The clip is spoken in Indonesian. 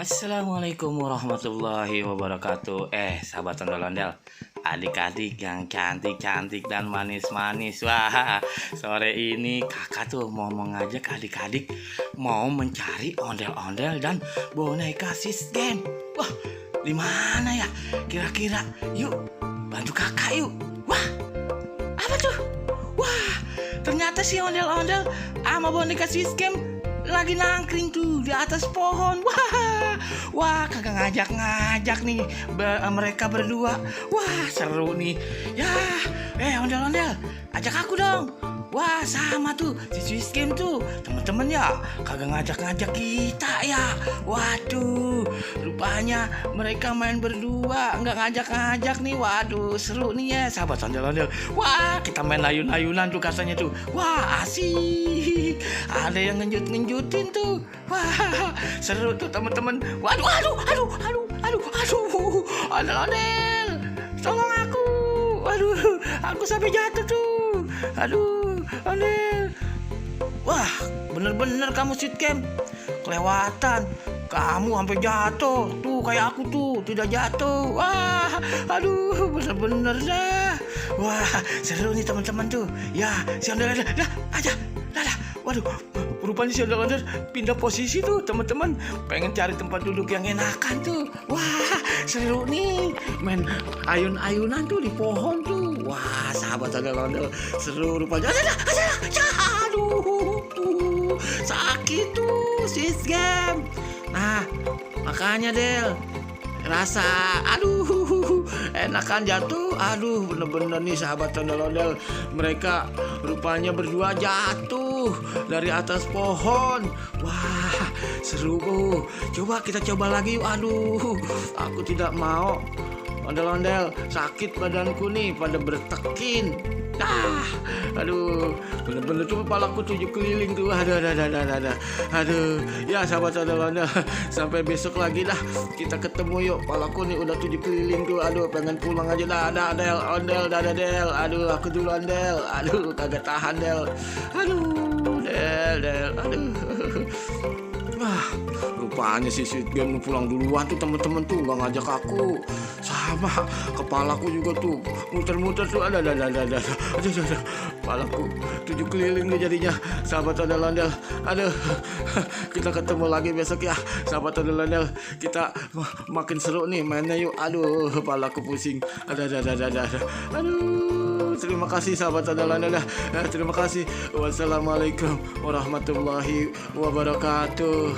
Assalamualaikum warahmatullahi wabarakatuh. Sahabat ondel-ondel, adik-adik yang cantik-cantik dan manis-manis. Wah, sore ini kakak tuh mau mengajak adik-adik mau mencari ondel-ondel dan boneka game. Wah, di mana ya? Kira-kira yuk bantu kakak yuk. Wah, apa tuh? Wah, ternyata si ondel-ondel sama boneka game lagi nangkring tuh di atas pohon. Wah, kagak ngajak-ngajak nih mereka berdua. Wah, seru nih. Ya, ondel-ondel, ajak aku dong. Wah, sama tuh si game tuh temen-temen ya, kagak ngajak-ngajak kita ya. Waduh, rupanya mereka main berdua, nggak ngajak-ngajak nih. Waduh, seru nih ya sahabat ondel-ondel. Wah, kita main ayun-ayunan tuh katanya tuh. Wah, asik. Ada yang ngenjutin tuh. Wah, seru tuh teman-teman. Waduh, ondel-ondel, tolong aku. Waduh, aku sampai jatuh tuh. Aduh, ondel. Wah, bener-bener kamu game kelewatan. Kamu sampai jatuh tuh kayak aku tuh tidak jatuh. Wah, aduh, bener-bener dah. Wah, seru nih teman-teman tuh. Ya, si ondel-ondel, dah aja. Waduh, rupanya si ondel-ondel pindah posisi tuh teman-teman, pengen cari tempat duduk yang enakan tuh. Wah, seru nih main ayun-ayunan tuh di pohon tuh. Wah, sahabat ondel-ondel, seru rupanya. Aduh, sakit tuh si game. Nah, makanya Del, rasa aduh enakan jatuh. Aduh, bener-bener nih sahabat ondel-ondel, mereka rupanya berdua jatuh dari atas pohon. Wah, seru. Coba kita coba lagi yuk. Aduh, aku tidak mau. Ondel-ondel, sakit badanku nih pada bertekin. Aduh, bener-bener tuh kepalaku 7 keliling tuh. Aduh, ya sahabat ondel-ondel, sampai besok lagi dah kita ketemu yuk. Kepalaku nih udah 7 keliling tuh. Aduh, pengen pulang aja dah. Del, ondel, Del. Aduh, aku duluan Del. Aduh, kagak tahan Del. Aduh, Del. Aduh. Wah, rupanya si game pulang duluan tuh temen-temen tuh, nggak ngajak aku. Sama kepalaku juga tuh muter-muter tuh. Aduh, kepalaku 7 keliling nih jadinya sahabat ondel-ondel. Aduh, kita ketemu lagi besok ya sahabat ondel-ondel. Kita makin seru nih mainnya yuk. Aduh, kepalaku pusing. Aduh, terima kasih sahabat ondel-ondel. Terima kasih. Wassalamualaikum warahmatullahi wabarakatuh.